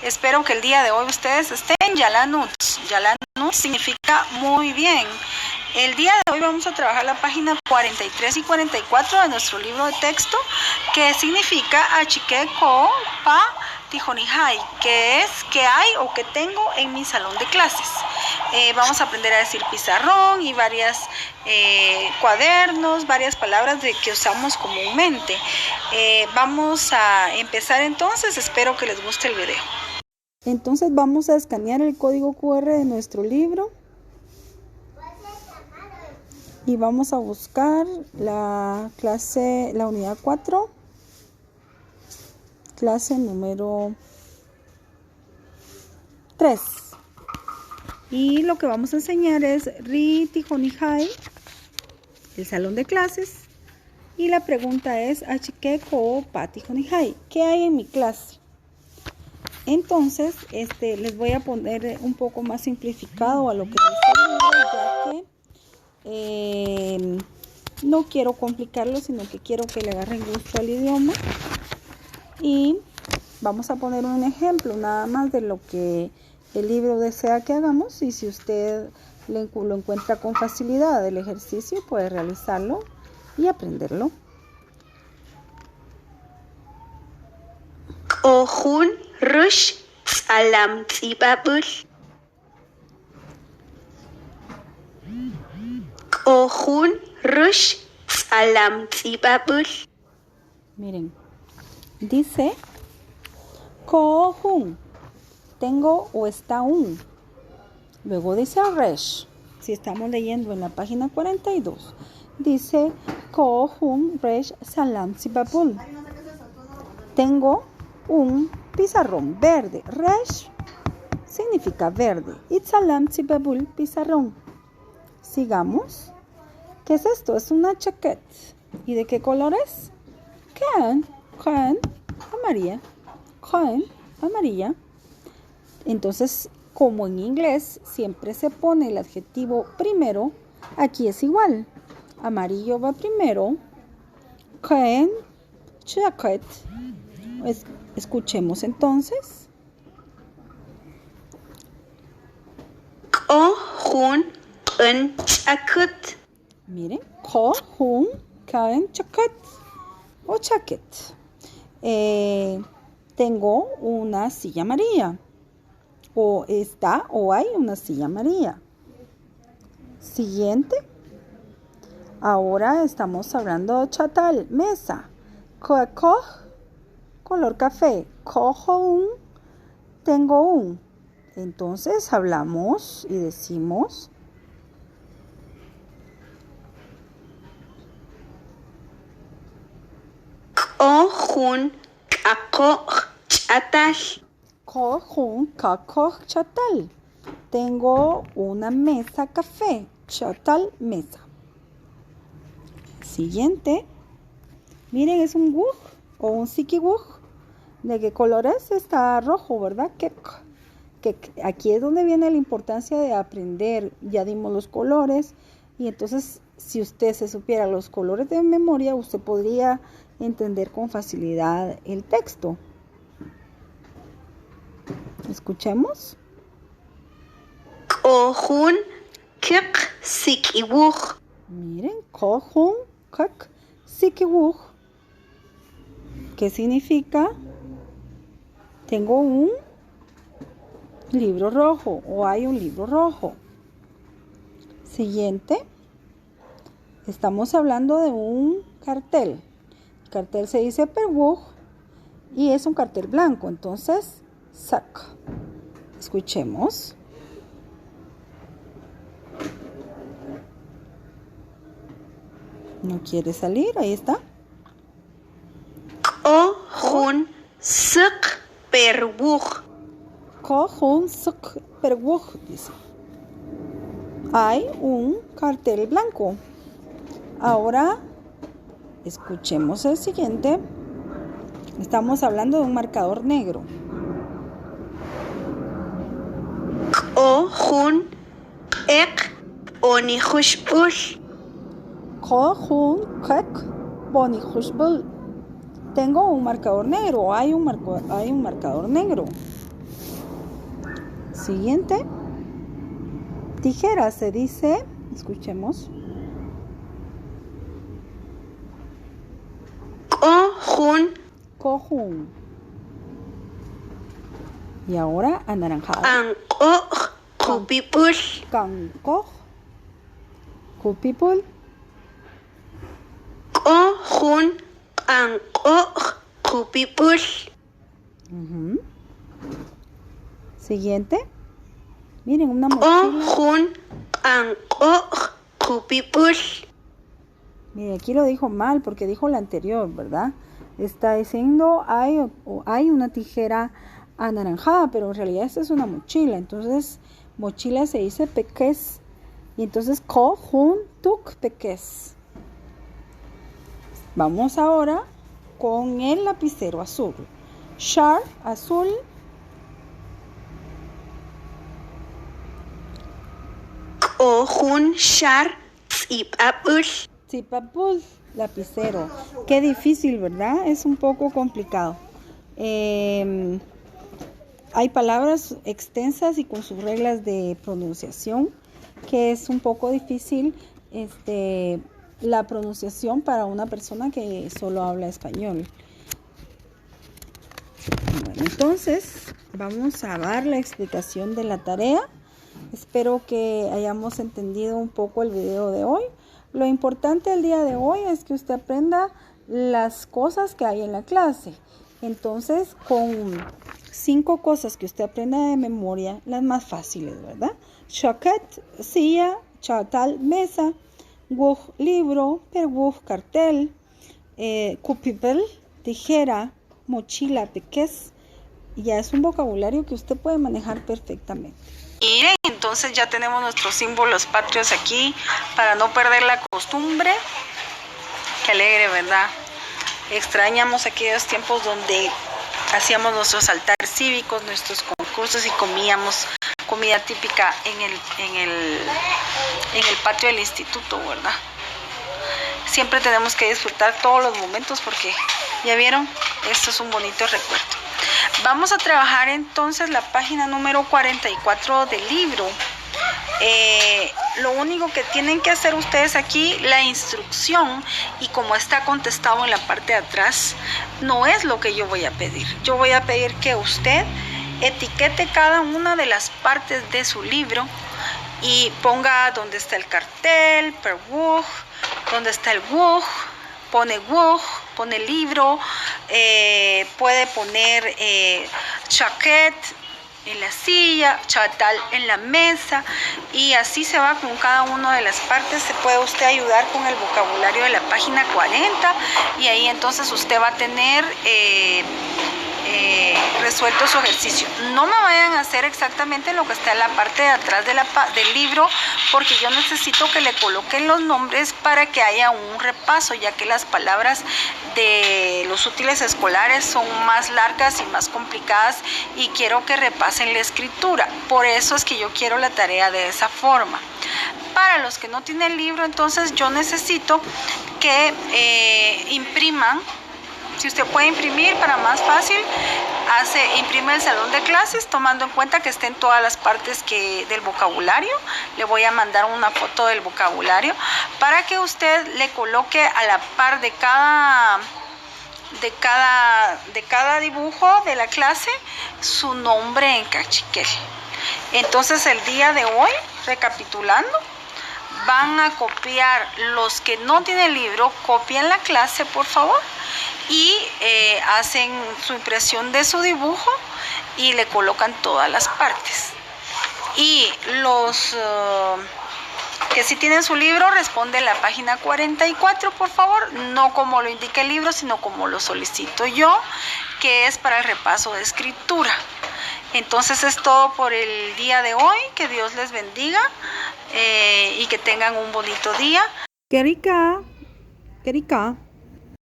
Espero que el día de hoy ustedes estén Yalanuts. Yalanuts significa muy bien. El día de hoy vamos a trabajar la página 43 y 44 de nuestro libro de texto, que significa Achikeko pa Tijonihai, que es que hay o que tengo en mi salón de clases. Vamos a aprender a decir pizarrón y varias cuadernos, varias palabras que usamos comúnmente. Vamos a empezar entonces, espero que les guste el video. Entonces vamos a escanear el código QR de nuestro libro y vamos a buscar la unidad 4, clase número 3. Y lo que vamos a enseñar es Ri Tijonihai, el salón de clases. Y la pregunta es Achikeko pa Tijonihai, ¿qué hay en mi clase? Entonces, les voy a poner un poco más simplificado a lo que dice el libro, ya que no quiero complicarlo, sino que quiero que le agarren gusto al idioma. Y vamos a poner un ejemplo nada más de lo que el libro desea que hagamos, y si usted lo encuentra con facilidad el ejercicio, puede realizarlo y aprenderlo. Ojun rush salam tibabul. Ojun rush salam tibabul. Miren, dice Kohun, tengo o está un. Luego dice resh. Si estamos leyendo en la página 42, dice Kohun resh salam tibabul. Tengo un pizarrón verde. Resh significa verde. Itzalam tzibabul, pizarrón. Sigamos. ¿Qué es esto? Es una chaqueta. ¿Y de qué color es? Can, amarilla. Can, amarilla. Entonces, como en inglés siempre se pone el adjetivo primero, aquí es igual. Amarillo va primero. Can, jacket. Escuchemos entonces. Kohun un chakut. Miren, kohun kaen chaket o chaquet. Tengo una silla amarilla. O hay una silla amarilla. Siguiente. Ahora estamos hablando de chatal, mesa. Koh, color café. Cojo un, tengo un. Entonces hablamos y decimos Kohun kakoh chatal. Kohun kakoh chatal. Tengo una mesa café. Chatal, mesa. Siguiente. Miren, es un wuj o un sikiwuj. ¿De qué color es? Está rojo, ¿verdad? Que aquí es donde viene la importancia de aprender. Ya dimos los colores. Y entonces, si usted se supiera los colores de memoria, usted podría entender con facilidad el texto. Escuchemos. Kohun kik sikiwuj. Miren, kohun kik sikiwuj. ¿Qué significa? Tengo un libro rojo o hay un libro rojo. Siguiente. Estamos hablando de un cartel. El cartel se dice perwuj y es un cartel blanco. Entonces, sak. Escuchemos. No quiere salir, ahí está. Kohun suk perwuj. Kohun suk perwuj, dice. Hay un cartel blanco. Ahora, escuchemos el siguiente. Estamos hablando de un marcador negro. Kohun ek onihushbul. Kohun kek bonihushbul. Tengo un marcador negro. Hay un marcador negro. Siguiente. Tijera se dice, escuchemos. Cojun. Y ahora anaranjado. Cupipul. Cancoj. Cupipul. Cojun. Cupipul. Siguiente. Miren, una mochila. Cupipul. Miren, aquí lo dijo mal porque dijo la anterior, ¿verdad? Está diciendo hay una tijera anaranjada, pero en realidad esta es una mochila. Entonces, mochila se dice peques. Y entonces, cojun tuk peques. Vamos ahora con el lapicero azul. Sharp azul. Cojun shar tzipapul. Tzipapul, lapicero. Qué difícil, ¿verdad? Es un poco complicado. Hay palabras extensas y con sus reglas de pronunciación, que es un poco difícil la pronunciación para una persona que solo habla español. Bueno, entonces vamos a dar la explicación de la tarea. Espero que hayamos entendido un poco el video de hoy. Lo importante el día de hoy es que usted aprenda las cosas que hay en la clase. Entonces, con 5 cosas que usted aprenda de memoria, las más fáciles, ¿verdad? Choquet, silla, chatal, mesa, wuj, libro, perwuj, cartel, cupipel, tijera, mochila, peques. Ya es un vocabulario que usted puede manejar perfectamente. Y entonces ya tenemos nuestros símbolos patrios aquí para no perder la costumbre. Qué alegre, ¿verdad? Extrañamos aquellos tiempos donde hacíamos nuestros altares cívicos, nuestros concursos y comíamos comida típica en el patio del instituto, ¿verdad? Siempre tenemos que disfrutar todos los momentos porque, ya vieron, esto es un bonito recuerdo. Vamos a trabajar entonces la página número 44 del libro. Lo único que tienen que hacer ustedes aquí, la instrucción, y como está contestado en la parte de atrás, no es lo que yo voy a pedir. Yo voy a pedir que usted etiquete cada una de las partes de su libro y ponga donde está el cartel, per wuj, donde está el wuj, pone wuj, pone libro, puede poner chaquet en la silla, chatal en la mesa, y así se va con cada una de las partes. Se puede usted ayudar con el vocabulario de la página 40 y ahí entonces usted va a tener resuelto su ejercicio. No me vayan a hacer exactamente lo que está en la parte de atrás del libro, porque yo necesito que le coloquen los nombres para que haya un repaso, ya que las palabras de los útiles escolares son más largas y más complicadas y quiero que repasen la escritura. Por eso es que yo quiero la tarea de esa forma. Para los que no tienen libro, entonces yo necesito que impriman. Si usted puede imprimir para más fácil, imprime el salón de clases, tomando en cuenta que estén todas las partes del vocabulario. Le voy a mandar una foto del vocabulario para que usted le coloque a la par de cada dibujo de la clase su nombre en cachiquel. Entonces el día de hoy, recapitulando, van a copiar los que no tienen libro, copien la clase por favor y hacen su impresión de su dibujo y le colocan todas las partes. Y los que sí tienen su libro, responden la página 44 por favor, no como lo indica el libro, sino como lo solicito yo, que es para el repaso de escritura. Entonces es todo por el día de hoy. Que Dios les bendiga y que tengan un bonito día. Kerika.